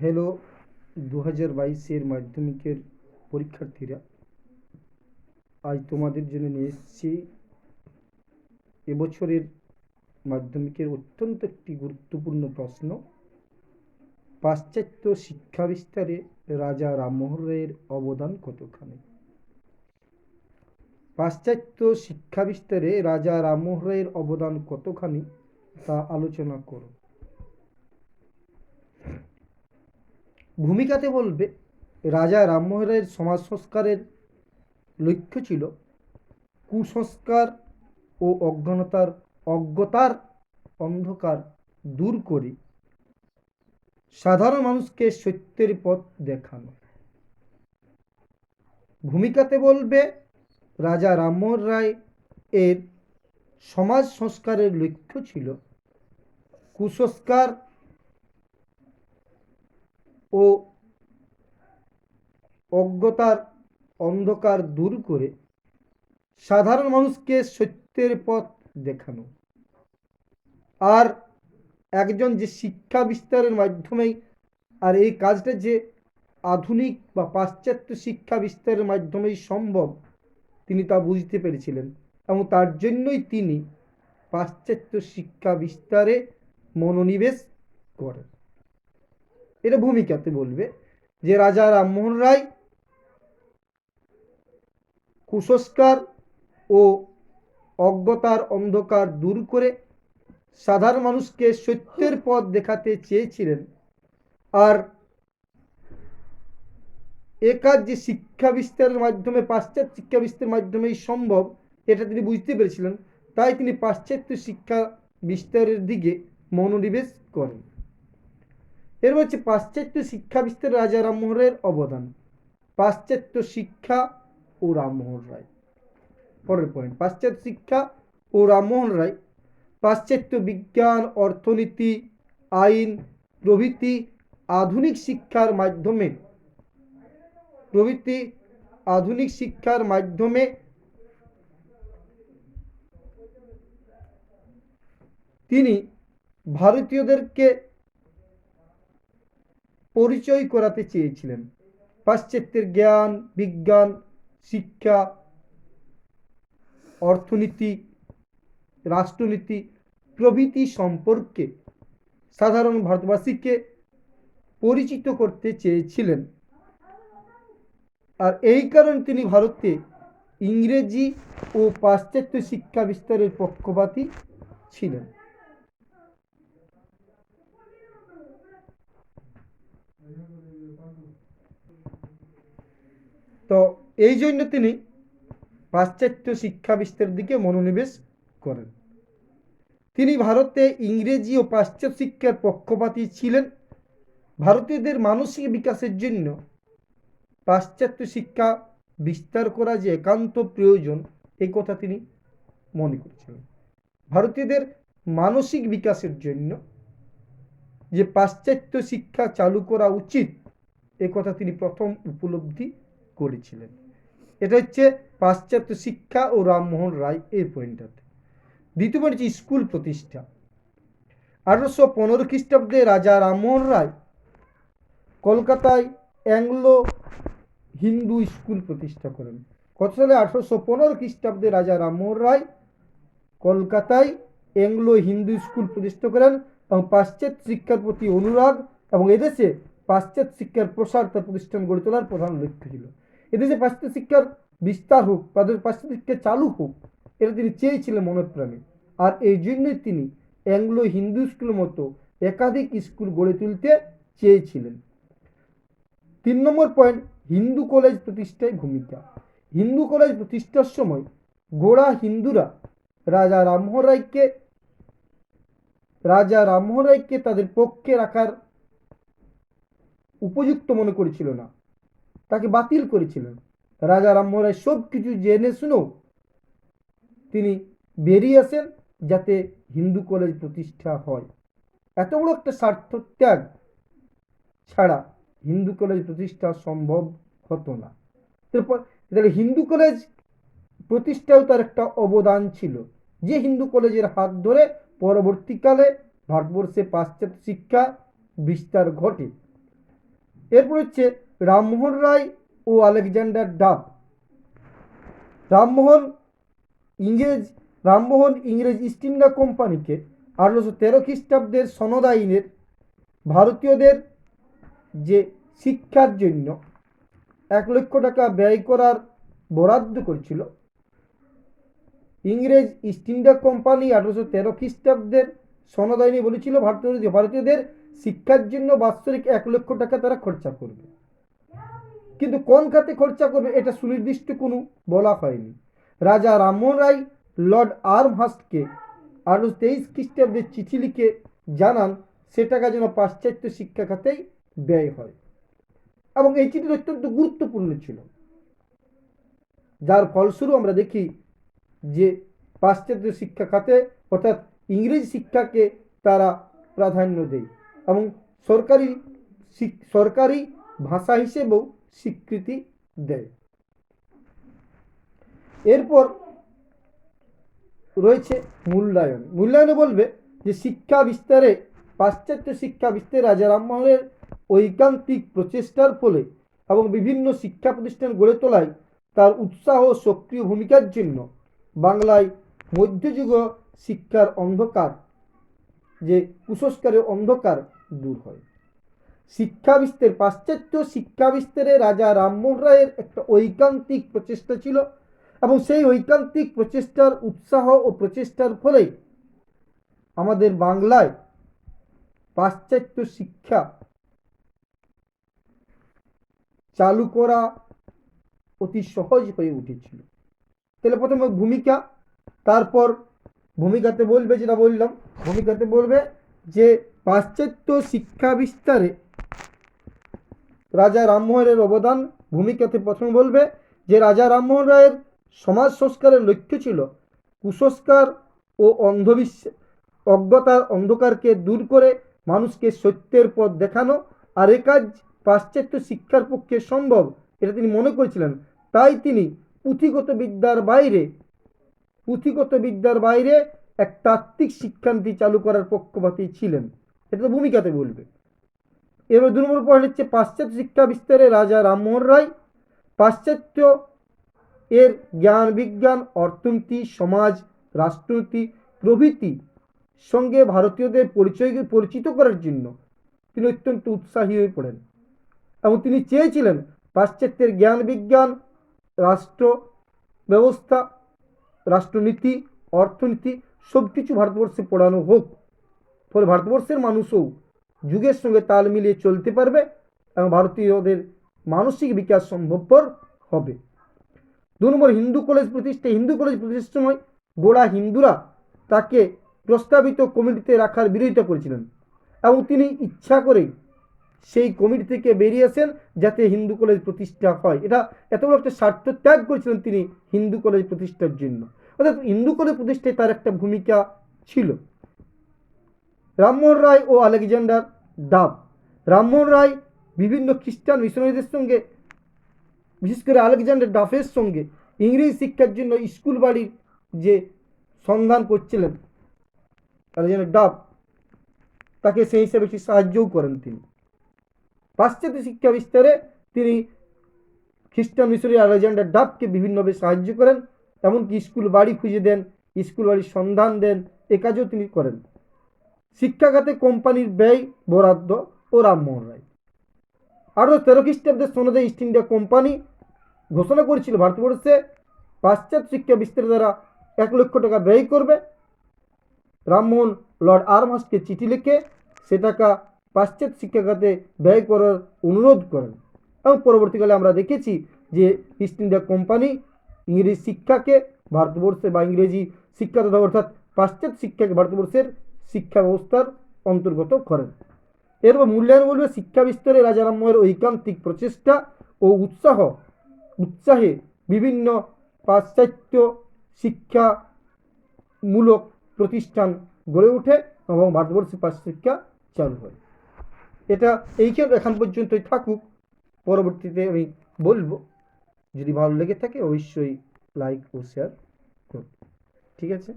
Hello 2022-এর মাধ্যমিকের পরীক্ষার্থীরা, আজ তোমাদের জন্য নিয়ে এসেছি এবছরের মাধ্যমিকের অত্যন্ত একটি গুরুত্বপূর্ণ প্রশ্ন। পাশ্চাত্য শিক্ষা বিস্তারে রাজা রামমোহন রায়ের অবদান কতখানি? পাশ্চাত্য শিক্ষা বিস্তারে রাজা রামমোহন রায়ের অবদান কতখানি তা আলোচনা করো। ভূমিকাতে বলবে, রাজা রামমোহন রায়ের সমাজ সংস্কারের লক্ষ্য ছিল কুসংস্কার ও অজ্ঞতার অন্ধকার দূর করে সাধারণ মানুষকে সত্যের পথ দেখানো। ভূমিকাতে বলবে, রাজা রামমোহন রায় এর সমাজ সংস্কারের লক্ষ্য ছিল কুসংস্কার ও অজ্ঞতার অন্ধকার দূর করে সাধারণ মানুষকে সত্যের পথ দেখানো। আর একজন যে শিক্ষা বিস্তারের মাধ্যমে, আর এই কাজটা যে আধুনিক বা পাশ্চাত্য শিক্ষা বিস্তারের মাধ্যমেই সম্ভব, তিনি তা বুঝতে পেরেছিলেন এবং তার জন্যই তিনি পাশ্চাত্য শিক্ষা বিস্তারে মনোনিবেশ করেন। এটা ভূমিকাতে বলবে যে রাজা রামমোহন রায় কুসংস্কার ও অজ্ঞতার অন্ধকার দূর করে সাধারণ মানুষকে সত্যের পথ দেখাতে চেয়েছিলেন। আর এ কাজ যে শিক্ষা বিস্তারের মাধ্যমে, পাশ্চাত্য শিক্ষা বিস্তারের মাধ্যমেই সম্ভব, এটা তিনি বুঝতে পেরেছিলেন। তাই তিনি পাশ্চাত্য শিক্ষা বিস্তারের দিকে মনোনিবেশ করেন। এর হচ্ছে পাশ্চাত্য শিক্ষা বিস্তারে রাজা রামমোহন রায়ের অবদান। পাশ্চাত্য শিক্ষা ও রামমোহন রায়। পরের পয়েন্ট, পাশ্চাত্য শিক্ষা ও রামমোহন রায়। পাশ্চাত্য বিজ্ঞান, অর্থনীতি, আইন প্রভৃতি আধুনিক শিক্ষার মাধ্যমে তিনি ভারতীয়দেরকে পরিচয় করাতে চেয়েছিলেন। পাশ্চাত্যের জ্ঞান, বিজ্ঞান, শিক্ষা, অর্থনীতি, রাষ্ট্রনীতি প্রভৃতি সম্পর্কে সাধারণ ভারতবাসীকে পরিচিত করতে চেয়েছিলেন। আর এই কারণে তিনি ভারতে ইংরেজি ও পাশ্চাত্য শিক্ষা বিস্তারের পক্ষপাতী ছিলেন। তো এই জন্য তিনি পাশ্চাত্য শিক্ষা বিস্তারের দিকে মনোনিবেশ করেন। তিনি ভারতে ইংরেজি ও পাশ্চাত্য শিক্ষার পক্ষপাতী ছিলেন। ভারতীয়দের মানসিক বিকাশের জন্য পাশ্চাত্য শিক্ষা বিস্তার করা যে একান্ত প্রয়োজন, এই কথা তিনি মনে করেছিলেন। ভারতীয়দের মানসিক বিকাশের জন্য যে পাশ্চাত্য শিক্ষা চালু করা উচিত, এ কথা তিনি প্রথম উপলব্ধি করেছিলেন। এটা হচ্ছে পাশ্চাত্য শিক্ষা ও রামমোহন রায় এই পয়েন্টটাতে। দ্বিতীয় পয়েন্ট হচ্ছে স্কুল প্রতিষ্ঠা। 1815 খ্রিস্টাব্দে রাজা রামমোহন রায় কলকাতায় অ্যাংলো হিন্দু স্কুল প্রতিষ্ঠা করেন। কত সালে? 1815 খ্রিস্টাব্দে রাজা রামমোহন রায় কলকাতায় অ্যাংলো হিন্দু স্কুল প্রতিষ্ঠা করেন এবং পাশ্চাত্য শিক্ষার প্রতি অনুরাগ এবং এদেশে পাশ্চাত্য শিক্ষার প্রসার তার প্রতিষ্ঠান গড়ে তোলার প্রধান লক্ষ্য ছিল। এদেশে পাশ্চাত্য শিক্ষার বিস্তার হোক, পাশ্চাত্য শিক্ষা চালু হোক, এটা তিনি চেয়েছিলেন মনপ্রাণে। আর এই জন্যই তিনি অ্যাংলো হিন্দু স্কুলের মতো একাধিক স্কুল গড়ে তুলতে চেয়েছিলেন। 3 নম্বর পয়েন্ট, হিন্দু কলেজ প্রতিষ্ঠায় ভূমিকা। হিন্দু কলেজ প্রতিষ্ঠার সময় গোড়া হিন্দুরা রাজা রামমোহন রায়কে তাদের পক্ষে রাখার উপযুক্ত মনে করেছিল না, তাকে বাতিল করেছিলেন। রাজা রামমোহন রায় সব কিছু জেনে শুনেও তিনি বেরিয়ে আসেন যাতে হিন্দু কলেজ প্রতিষ্ঠা হয়। এত বড় একটা স্বার্থ ত্যাগ ছাড়া হিন্দু কলেজ প্রতিষ্ঠা সম্ভব হতো না। তাহলে হিন্দু কলেজ প্রতিষ্ঠাও তার একটা অবদান ছিল, যে হিন্দু কলেজের হাত ধরে পরবর্তীকালে ভারতবর্ষে পাশ্চাত্য শিক্ষা বিস্তার ঘটে। এরপর হচ্ছে রামমোহন রায় ও আলেকজান্ডার ডাফ। রামমোহন ইংরেজ ইস্ট ইন্ডিয়া কোম্পানিকে 1813 খ্রিস্টাব্দের সনদ আইনের ভারতীয়দের যে শিক্ষার জন্য 1 লক্ষ টাকা ব্যয় করার বরাদ্দ করেছিল, ইংরেজ ইস্ট ইন্ডিয়া কোম্পানি 1813 খ্রিস্টাব্দের সনদ আইনে বলেছিল ভারতীয়দের শিক্ষার জন্য বাৎসরিক 1 লক্ষ টাকা তারা খরচা করবে। কিন্তু কোন খাতে খরচা করবে এটা সুনির্দিষ্ট কোনো বলা হয়নি। রাজা রামমোহন রায় লর্ড আর্মহার্স্টকে 1823 খ্রিস্টাব্দে চিঠি লিখে জানান সে টাকা যেন পাশ্চাত্য শিক্ষা খাতেই ব্যয় হয়, এবং এই চিঠিটি অত্যন্ত গুরুত্বপূর্ণ ছিল, যার ফলস্বরূপ আমরা দেখি যে পাশ্চাত্য শিক্ষা খাতে অর্থাৎ ইংরেজি শিক্ষাকে তারা প্রাধান্য দেয় এবং সরকারি ভাষা হিসেবেও স্বীকৃতি দেয়। এরপর রয়েছে মূল্যায়ন। মূল্যায়নে বলবে যে শিক্ষা বিস্তারে পাশ্চাত্য শিক্ষা বিস্তারে রাজা রামমোহনের ঐকান্তিক প্রচেষ্টার ফলে এবং বিভিন্ন শিক্ষা প্রতিষ্ঠান গড়ে তোলায় তার উৎসাহ ও সক্রিয় ভূমিকার জন্য বাংলায় মধ্যযুগ শিক্ষার অন্ধকার, যে কুসংস্কারের অন্ধকার দূর হয়। পাশ্চাত্য শিক্ষা বিস্তারে রাজা রামমোহন রায়ের একটা ঐকান্তিক প্রচেষ্টা ছিল, এবং সেই ঐকান্তিক প্রচেষ্টার উৎসাহ ও প্রচেষ্টার ফলে আমাদের বাংলায় পাশ্চাত্য শিক্ষা চালু করা অতি সহজ হয়ে উঠেছিল। তাহলে প্রথমে ভূমিকা, তারপর ভূমিকাতে বলবে, যেটা বললাম, ভূমিকাতে বলবে যে পাশ্চাত্য শিক্ষা বিস্তারে রাজা রামমোহনের অবদান। ভূমিকাতে প্রথমে বলবে যে রাজা রামমোহন রায়ের সমাজ সংস্কারের লক্ষ্য ছিল কুসংস্কার ও অজ্ঞতার অন্ধকারকে দূর করে মানুষকে সত্যের পথ দেখানো, আর এ কাজ পাশ্চাত্য শিক্ষার পক্ষে সম্ভব এটা তিনি মনে করেছিলেন। তাই তিনি পুঁথিগত বিদ্যার বাইরে এক তাত্ত্বিক শিক্ষানীতি চালু করার পক্ষপাতী ছিলেন। এটা তো ভূমিকাতে বলবে। এবার 2 নম্বর পয়েন্ট হচ্ছে পাশ্চাত্য শিক্ষা বিস্তারে রাজা রামমোহন রায় পাশ্চাত্য এর জ্ঞান বিজ্ঞান, অর্থনীতি, সমাজ, রাষ্ট্রনীতি প্রভৃতি সঙ্গে ভারতীয়দের পরিচিত করার জন্য তিনি অত্যন্ত উৎসাহী হয়ে পড়েন, এবং তিনি চেয়েছিলেন পাশ্চাত্যের জ্ঞান বিজ্ঞান, রাষ্ট্র ব্যবস্থা, রাষ্ট্রনীতি, অর্থনীতি সব কিছু ভারতবর্ষে পড়ানো হোক, ফলে ভারতবর্ষের মানুষও যুগের সঙ্গে তাল মিলিয়ে চলতে পারবে এবং ভারতীয়দের মানসিক বিকাশ সম্ভবপর হবে। 2 নম্বর হিন্দু কলেজ প্রতিষ্ঠার সময় গোড়া হিন্দুরা তাকে প্রস্তাবিত কমিটিতে রাখার বিরোধিতা করেছিলেন, এবং তিনি ইচ্ছা করেই সেই কমিটি থেকে বেরিয়ে আসেন যাতে হিন্দু কলেজ প্রতিষ্ঠা হয়। এটা এত বড় একটা স্বার্থ ত্যাগ করেছিলেন তিনি হিন্দু কলেজ প্রতিষ্ঠার জন্য, অর্থাৎ হিন্দু কলেজ প্রতিষ্ঠায় তার একটা ভূমিকা ছিল। রামমোহন রায় ও আলেকজান্ডার ডাফ। রামমোহন রায় বিভিন্ন খ্রিস্টান মিশনারিদের সঙ্গে, বিশেষ করে আলেকজান্ডার ডাফের সঙ্গে ইংরেজি শিক্ষার জন্য স্কুল বাড়ির যে সন্ধান করছিলেন, আলেকজান্ডার ডাফ তাকে সেই হিসেবে একটি সাহায্যও করেন। তিনি পাশ্চাত্য শিক্ষা বিস্তারে তিনি খ্রিস্টান মিশনারি আলেকজান্ডার ডাফকে বিভিন্নভাবে সাহায্য করেন, এমনকি স্কুল বাড়ি খুঁজে দেন, স্কুল বাড়ির সন্ধান দেন, এ কাজও তিনি করেন। শিক্ষা খাতে কোম্পানির ব্যয় বরাদ্দ ও রামমোহন রায়। 1813 খ্রিস্টাব্দের সনদে ইস্ট ইন্ডিয়া কোম্পানি ঘোষণা করেছিল ভারতবর্ষে পাশ্চাত্য শিক্ষা বিস্তারের দ্বারা 1 লক্ষ টাকা ব্যয় করবে। রামমোহন লর্ড আর্মহার্স্টকে চিঠি লিখে সে টাকা পাশ্চাত্য শিক্ষা খাতে ব্যয় করার অনুরোধ করেন, এবং পরবর্তীকালে আমরা দেখেছি যে ইস্ট ইন্ডিয়া কোম্পানি ইংরেজি শিক্ষাকে ভারতবর্ষে বা ইংরেজি শিক্ষা তথা অর্থাৎ পাশ্চাত্য শিক্ষাকে ভারতবর্ষের শিক্ষা ব্যবস্থার অন্তর্গত করেন। এরপর মূল্যায়ন বলবে শিক্ষা বিস্তারে রাজা রামমোহনের ঐকান্তিক প্রচেষ্টা ও উৎসাহে বিভিন্ন পাশ্চাত্য শিক্ষামূলক প্রতিষ্ঠান গড়ে ওঠে এবং ভারতবর্ষে পাশ্চাত্য শিক্ষা চালু হয়। এটা এখন পর্যন্তই থাকুক, পরবর্তীতে আমি বলবো। যদি ভালো লেগে থাকে অবশ্যই লাইক ও শেয়ার করুন। ঠিক আছে।